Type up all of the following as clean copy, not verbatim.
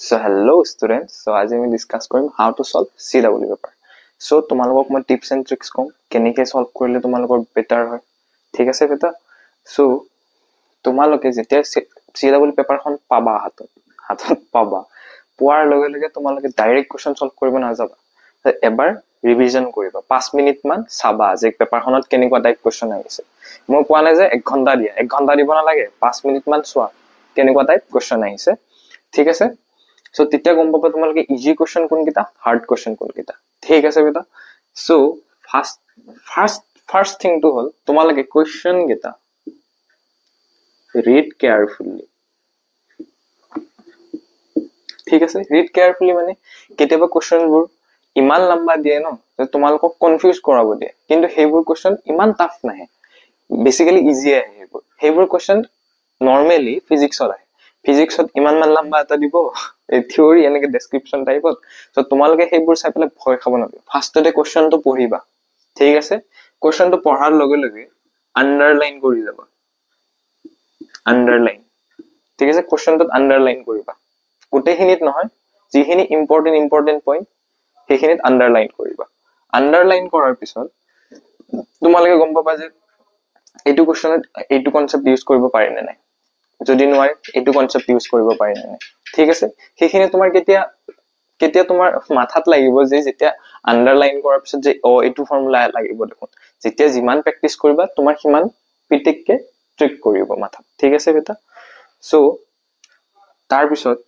So hello students. So আজি আমি discuss কৰিম how to solve CW paper. So তোমালোকক মই tips and tricks কম কেনেকৈ solve কৰিলে তোমালোকৰ বেটাৰ হয় ঠিক আছে বেটা so তোমালোকে যেতিয়া CW পেপাৰখন পাবা হাতত পাবা পোৱাৰ লগে লগে তোমালোকে ডাইৰেক্ট কোৱেশ্চন সলভ কৰিব নাযাবা এবাৰ ৰিভিজন কৰিবা 5 মিনিট মান চাবা যে পেপাৰখনত কেনেকুৱা টাইপ কোৱেশ্চন আহিছে মই কোৱা নাই যে 1 ঘন্টা দিয়া 1 ঘন্টা দিব নালাগে 5 মিনিট মান চোৱা কেনেকুৱা টাইপ কোৱেশ্চন আহিছে ঠিক আছে So তেতিয়া গম পাবা তোমালোকে ইজি কোৱেশ্চন কোন কিটা হাৰ্ড কোৱেশ্চন কোন কিটা ঠিক আছে বেটা সো ফাৰ্স্ট থিং টু হল তোমালোকে কোৱেশ্চন কিটা ৰিড কেয়াৰফুলি ঠিক আছে ৰিড কেয়াৰফুলি মানে কেতিয়াবা কোৱেশ্চনবোৰ ইমান লম্বা দিয়ে ন যে তোমালোকক কনফিউজ কৰাব দিয়ে কিন্তু হেবোৰ কোৱেশ্চন ইমান টাফ নাহে বেসিক্যালি ইজি আহে হেবোৰ কোৱেশ্চন নৰমালি ফিজিক্সত আহে ফিজিক্সত ইমান মান লম্বা এটা দিব এই থিওৰি এনেকে ডেসক্ৰিপচন টাইপত সো তোমালোকে হেবোৰ চাই পেলাই ভয় খাব নালাগে ফাৰ্ষ্টতে কোৱেশ্চনটো পঢ়িবা ঠিক আছে কোৱেশ্চনটো পঢ়াৰ লগে লগে আন্ডাৰলাইন কৰি যাবা আন্ডাৰলাইন ঠিক আছে কোৱেশ্চনটো আন্ডাৰলাইন কৰিবা গোটেইখিনিত নহয় যিখিনি ইম্পৰ্টেন্ট পইণ্ট সেইখিনিত আন্ডাৰলাইন কৰিবা আন্ডাৰলাইন কৰাৰ পিছত তোমালোকে গম পাবা যে এইটো কোৱেশ্চনত এইটো কনসেপ্ট ইউজ কৰিব পাৰি নে নাই যদি নোৱাৰে এইটো কনসেপ্ট ইউজ কৰিব পাৰি নে নাই ঠিক আছে সেইখিনি তোমাৰ কেতিয়া তোমাৰ মাথাত লাগিব যে যেতিয়া আন্ডাৰলাইন কৰাৰ পিছত যে এইটো ফৰ্মুলা লাগিব দেখোন যেতিয়া যিমান প্ৰেক্টিস কৰিবা তোমাৰ সিমান পিটিককে ট্ৰিক কৰিব মাথাত ঠিক আছে বেটা সো তাৰ পিছত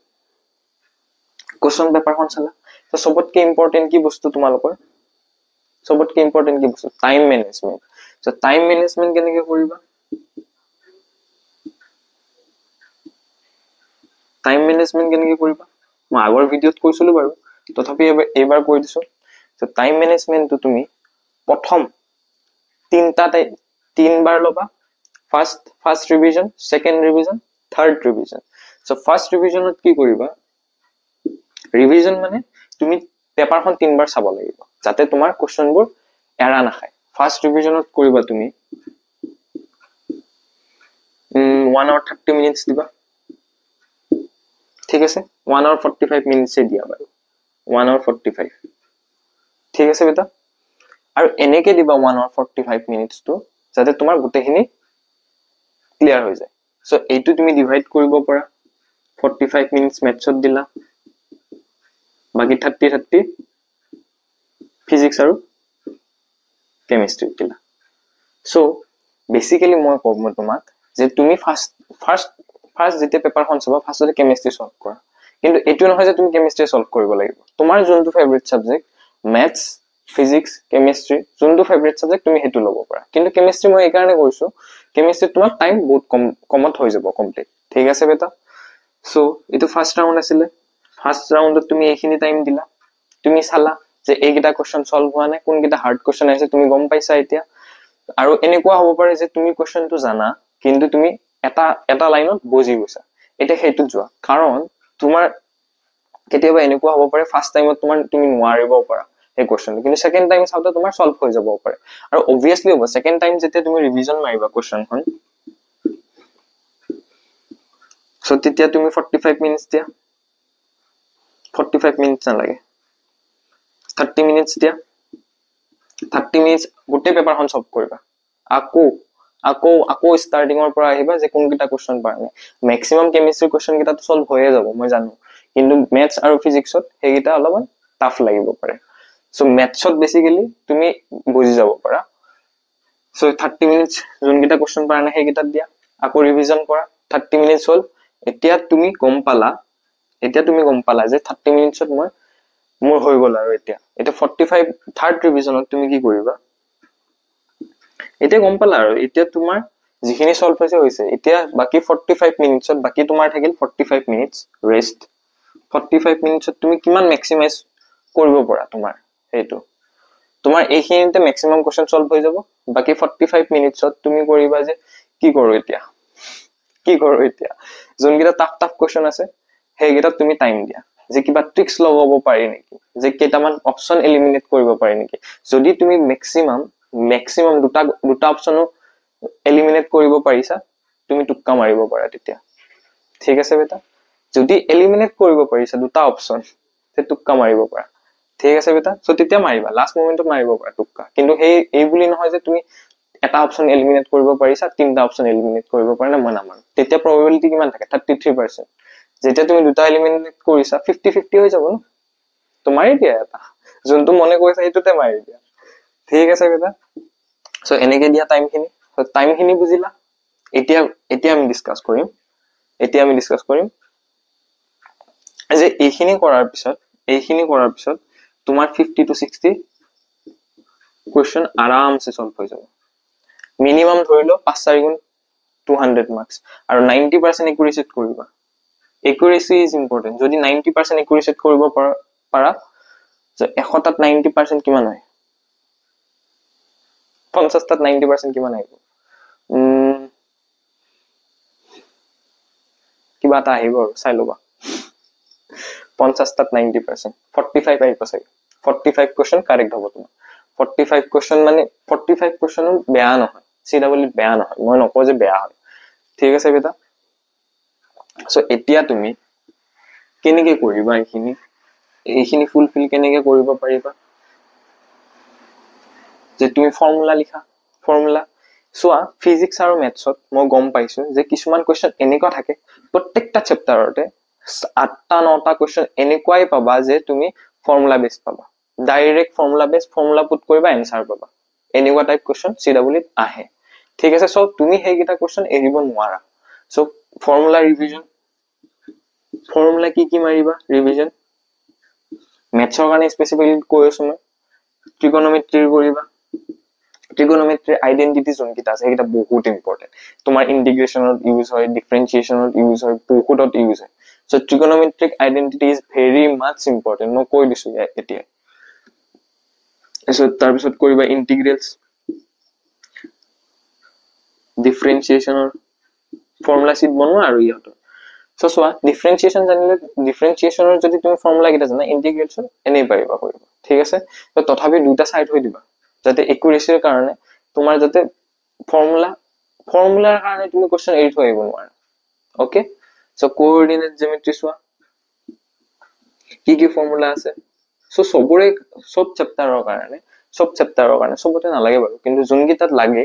কোৱেশ্চন পেপাৰখন চালা তো সবতকে ইম্পৰ্টেন্ট কি বস্তু তোমালোকৰ সবতকে ইম্পৰ্টেন্ট কি বস্তু time management so time management কেনেকৈ কৰিবা টাইম মেনেজমেন্ট কেনেকৈ কৰিবা মই আগৰ ভিডিওত কৈছিলো বাৰু তথাপি এবাৰ কৈ দিছো সো টাইম মেনেজমেন্টটো তুমি প্ৰথম তিনবাৰ লবা first revision second revision third revision so first ৰিভিজনত কি কৰিবা ৰিভিজন মানে তুমি পেপাৰখন তিনবাৰ চাব লাগিব যাতে তোমাৰ কোৱেশ্চনবোৰ এৰা নাখায় ফাৰ্স্ট ৰিভিজনত কৰিবা তুমি 1 hour 30 minutes দিবা ঠিক আছে 1 hour 45 minutes দিয়া বাৰু 1 hour 45 ঠিক আছে বেটা আৰু এনেকে দিবা 1 hour 45 minutes তো যাতে তোমাৰ গোটেইখিনি ক্লিয়াৰ হৈ যায় সো এইটো তুমি ডিভাইড কৰিব পাৰা 45 minutes ম্যাথছত দিলা বাকি 30 ফিজিক্স আৰু কেমিষ্ট্ৰি দিলা সো বেসিক্যালি মই কম তোমাক যে তুমি ফাৰ্স্ট যেতিয়া পেপাৰখন চাবা ফাৰ্স্টতে কেমিষ্ট্ৰি সলভ কৰা কিন্তু এটো নহয় যে তুমি কেমিষ্ট্ৰি সলভ কৰিব লাগিব তোমাৰ যোনটো favourite subject maths physics chemistry যোনটো ফেভাৰিট সাবজেক্ট তুমি হেতু ল'ব পাৰা কিন্তু কেমিষ্ট্ৰি মই এই কাৰণে কৈছো কেমিষ্ট্ৰি তোমাৰ টাইম বহুত কমত হৈ যাব কমপ্লিট ঠিক আছে বেটা সো এটো ফাৰ্স্ট ৰাউন্ড আছিল ফাৰ্স্ট ৰাউন্ডত তুমি এইখিনি টাইম দিলা তুমি চালা যে এইগিটা কোৱেশ্চন সলভ হোৱা নাই কোনগিটা হাৰ্ড কোৱেশ্চন আছে তুমি গম পাইছা এতিয়া আৰু এনেকুৱা হ'ব পাৰে যে তুমি কোৱেশ্চনটো জানা কিন্তু তুমি এটা লাইনত বুজি গৈছা এটা হেতু যোৱা কাৰণ তোমাৰ কেতিয়াবা এনেকুৱা হ'ব পাৰে ফাৰ্স্ট টাইমত তুমি নোৱাৰিবও পাৰা এই কোৱেশ্চনটো কিন্তু সেকেন্ড টাইম চাওতে তোমাৰ সলভ হৈ যাব পাৰে আৰু obviously হ'ব সেকেন্ড টাইম যেতিয়া তুমি ৰিভিজন মাৰিবা কোৱেশ্চনখন সো তেতিয়া তুমি 45 minutes দিয়া 45 minutes নালাগে 30 minutes দিয়া 30 minutes গোটেই পেপাৰখন সলভ কৰিবা আকৌ স্টাৰ্টিংৰ পৰা আহিবা যে কোন কিটা কোৱেশ্চন পাৰা নাই ম্যাক্সিমাম কেমিষ্ট্ৰি কোৱেশ্চন কিটা সলভ হৈয়ে যাব মই জানো কিন্তু ম্যাথছ আৰু ফিজিক্সত হেগিটা অলপমান টাফ লাগিব পাৰে সো ম্যাথছত বেসিক্যালি তুমি বুজি যাব পাৰা সো 30 minutes যোন কিটা কোৱেশ্চন পাৰা নাই হেগিটা দিয়া আকৌ ৰিভিজন কৰা 30 minutes হল এতিয়া তুমি গম পালা যে 30 minutesত মোৰ হৈ গল আৰু এতিয়া 45 থাৰ্ড ৰিভিজনত তুমি কি কৰিবা এতিয়া গম পালা আৰু এতিয়া তোমাৰ যিখিনি সলভ হৈছে এতিয়া বাকি 45 মিনিটছত বাকি তোমাৰ থাকিল 45 মিনিটস ৰেষ্ট 45 মিনিটছত তুমি কিমান ম্যাক্সিমাইজ কৰিব পৰা তোমাৰ হেতু তোমাৰ এইখিনিতে ম্যাক্সিমাম কোৱেশ্চন সলভ হৈ যাব বাকি 45 মিনিটছত তুমি কৰিবা যে কি কৰো এতিয়া যোনগিটা টাফ কোৱেশ্চন আছে হেগিটা তুমি টাইম দিয়া যে কিবা ট্ৰিক্স লগাব পাৰি নেকি যে কেইটামান অপচন এলিমিনেট কৰিব পাৰি নেকি যদি তুমি ম্যাক্সিমাম দুটা অপচন এলিমিনেট কৰিব পাৰিছা তুমি টুক্কা মাৰিব পাৰা তেতিয়া ঠিক আছে বেটা যদি এলিমিনেট কৰিব পাৰিছা দুটা অপচন তে টুক্কা মাৰিব পাৰা ঠিক আছে বেটা সো তেতিয়া মাৰিবা লাষ্ট মোমেন্টত মাৰিব পাৰা টুক্কা কিন্তু এই বুলি নহয় যে তুমি এটা অপচন এলিমিনেট কৰিব পাৰিছা তিনটা অপচন এলিমিনেট কৰিব পাৰা মই নামাৰো তেতিয়া probability কিমান থাকে 33% যেতিয়া তুমি দুটা এলিমিনেট কৰিছা 50-50 হৈ যাব ন তো মাৰি দিয়া এটা যোনটো মনে কৰিছা এইটোতে মাৰি দিয়া ঠিক আছে বেটা সো এনেকে দিয়া টাইম খিনি বুজিলা এতিয়া আমি ডিসকাস কৰিম যে এইখিনি কৰাৰ পিছত তোমাৰ 50 to 60 question আৰামসে সলভ হৈ যাব মিনিমাম ধৰিলো 5-4 গুণ 200 মাৰ্কস আৰু 90% একুৰেসি কৰিবা একুৰেসি ইজ ইম্পৰ্টেন্ট যদি 90% একুৰেসি কৰিব পাৰা যে 100 তাত 90% কিমান হয় 50 তাত 90% কিমান আহিব কিবা এটা আহিব আৰু চাই লবা 50 তাত 90% 45 আহিব চাগে 45 question কাৰেক্ট হ'ব তোমাৰ 45 question মানে 45 question বেয়া নহয় CW বেয়া নহয় মই নকও যে বেয়া হয় ঠিক আছে বেটা সো এতিয়া তুমি কেনেকে কৰিবা এইখিনি ফুলফিল কেনেকে কৰিব পাৰিবা যে তুমি ফৰ্মুলা লিখা ফৰ্মুলা সোয়া ফিজিক্স আৰু ম্যাথছত মই গম পাইছো যে কিছুমান কোৱেশ্চন এনেকুৱা থাকে প্ৰত্যেকটা চ্যাপ্টাৰতে 8টা 9টা কোৱেশ্চন এনেকুৱাই পাবা যে তুমি ফৰ্মুলা বেস পাবা direct formula base formula put কৰিবা আনসাৰ পাবা এনেকুৱা টাইপ কোৱেশ্চন CW আহে ঠিক আছে সো তুমি হেগিটা কোৱেশ্চন এৰিব নোৱাৰা সো ফৰ্মুলা ৰিভিজন ফৰ্মুলা কি মাৰিবা ৰিভিজন ম্যাথছৰ কাৰণে স্পেসিফিকলি কৈ আছো মই ট্ৰিগোনোমেট্ৰি কৰিবা ট্ৰিগোনোমেট্ৰি আইডেন্টিটি জোন কিটা আছে এটা বহুত ইম্পৰ্টেন্ট তোমাৰ ইন্টিগ্ৰেশনত ইউজ হয় ডিফাৰেন্সিয়েশনত ইউজ হয় বহুতত ইউজ হয় so trigonometric identity is very much important মই কৈ দিছো এতিয়া সো তাৰ পিছত কৰিবা ইন্টিগ্ৰেলস ডিফাৰেন্সিয়েশনৰ ফৰ্মুলা শীট বনোৱা আৰু ইয়াত সো সোয়া ডিফাৰেন্সিয়েশন জানিলে ডিফাৰেন্সিয়েশনৰ যদি তুমি ফৰ্মুলা কিটা জানা ইন্টিগ্ৰেলস এনেই পাৰিবা কৰিব ঠিক আছে তো তথাপি দুটা সাইড হৈ দিবা যাতে একুৰেসিৰ কাৰণে তোমাৰ যাতে ফৰ্মুলাৰ কাৰণে তুমি কোৱেশ্চন এৰি থৈ আহিব নোৱাৰা ওকে সো কোঅৰ্ডিনেট জিওমেট্ৰি সোয়া কি ফৰ্মুলা আছে সো সব চেপ্টাৰৰ কাৰণে সবতে নালাগে বাৰু কিন্তু যোন কিটাত লাগে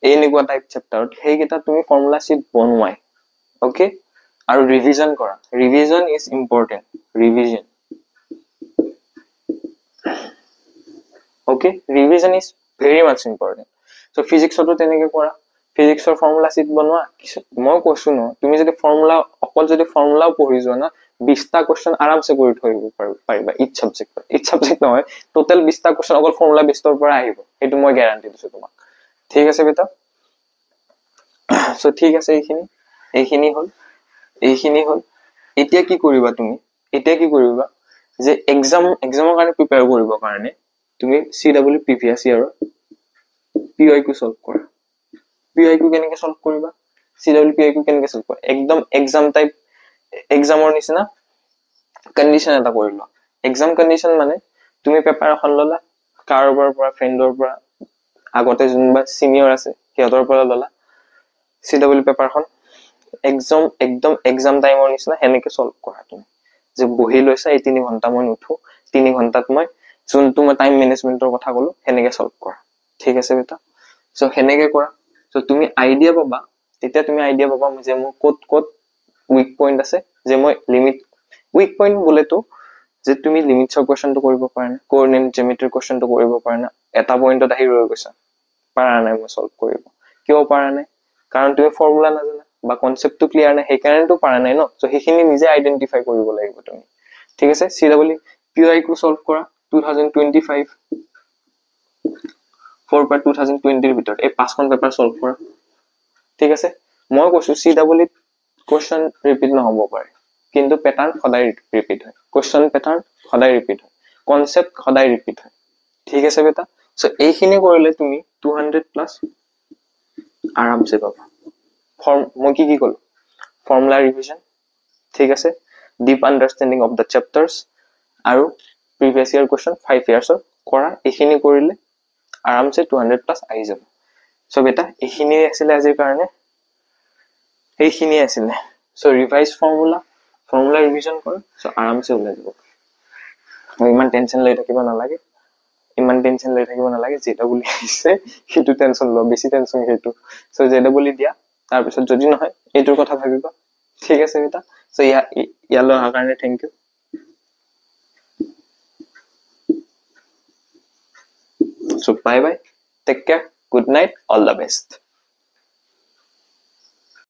এনেকুৱা টাইপ চেপ্টাৰত সেই কিটা তুমি ফৰ্মুলা শীট বনোৱাই ওকে আৰু ৰিভিজন কৰা revision is important revision okay revision is very much important so physics to teneke kora physics or formula sheet banwa moi koisu no tumi jodi formula okol jodi formula pori jo na 20 ta question aram se kori thoi pariba each subject noy total 20 ta question okol formula based or pora ahibo etu moi guarantee disu tomak thik ase beta so thik ase eikhini hol etia ki koriba je exam kane prepare koribo karone তুমি CW PVSC আৰু PYQ solve কৰা PYQ কেনেকৈ solve কৰিবা CW PYQ কেনেকৈ solve কৰা একদম exam type এক্সামৰ নিচিনা condition এটা কৰিলো এক্সাম কন্ডিশন মানে তুমি পেপাৰ এখন ললা কাৰোবাৰ পৰা ফ্ৰেণ্ডৰ পৰা আগতে যোনবা সিনিয়ৰ আছে সিহঁতৰ পৰা ললা CW পেপাৰখন একদম এক্সাম টাইমৰ নিচিনা হেনেকৈ সলভ কৰা তুমি যে বহি লৈছা এই 3 ঘন্টা মই নুঠো 3 ঘন্টাত মই যোনটো মই টাইম মেনেজমেন্টৰ কথা কলো হেনেকে সলভ কৰা ঠিক আছে বেটা সো হেনেকে কৰা সো তুমি আইডিয়া পাবা তেতিয়া তুমি আইডিয়া পাবা যে মোৰ কোত উইক পইণ্ট আছে যে মই লিমিট উইক পইণ্ট বলেতো যে তুমি লিমিটছৰ কোৱেশ্চনটো কৰিব পাৰা না কোঅৰ্ডিনেট জিওমেট্ৰি কোৱেশ্চনটো কৰিব পাৰা না এটা পইণ্টত আহি ৰৈ গৈছা পাৰা নাই মই সলভ কৰিব কিয় পাৰা নাই কাৰণ তুমি ফৰ্মুলা নাজানা বা কনসেপ্টটো ক্লিয়াৰ নাই হেকাৰণেটো পাৰা নাই ন সো হেখিনি নিজে আইডেন্টিফাই কৰিব লাগিব তুমি ঠিক আছে CW PYQ সলভ কৰা 2025 4 part 2020 ভিতৰত এই পাঁচখন পেপাৰ সলভ কৰা ঠিক আছে মই কৈছো CW কোৱেশ্চন ৰিপিট নহব পাৰে কিন্তু প্যাটাৰ্ন সদায় ৰিপিট হয় কোৱেশ্চন প্যাটাৰ্ন সদায় ৰিপিট হয় কনসেপ্ট সদায় ৰিপিট হয় ঠিক আছে বেটা সো এইখিনি কৰিলে তুমি 200 প্লাস আৰামসে পাবা মই কি কলো ফৰ্মুলা ৰিভিজন ঠিক আছে ডিপ আন্ডাৰষ্টেণ্ডিং অফ দা চ্যাপ্টাৰস আৰু previous year question 5 years কৰা এখিনি কৰিলে আৰামসে 200 প্লাস আহি যাব সো বেটা এখিনি আছিল আজিৰ কাৰণে এইখিনি আছিল so revise formula formula revision কৰ চ' আৰামছে ওলাই যাব ইমান টেনশ্যন লৈ থাকিব নালাগে যেটা বুলি আহিছে সেইটো টেনশ্যন লোৱা বেছি টেনশ্যন সেইটো চ' যেটা বুলি দিয়া তাৰপিছত যদি নহয় এইটোৰ কথা ভাবিবা ঠিক আছে বেটা চ' ইয়ালৈ অহাৰ কাৰণে thank you so' bye bye take care good night all the best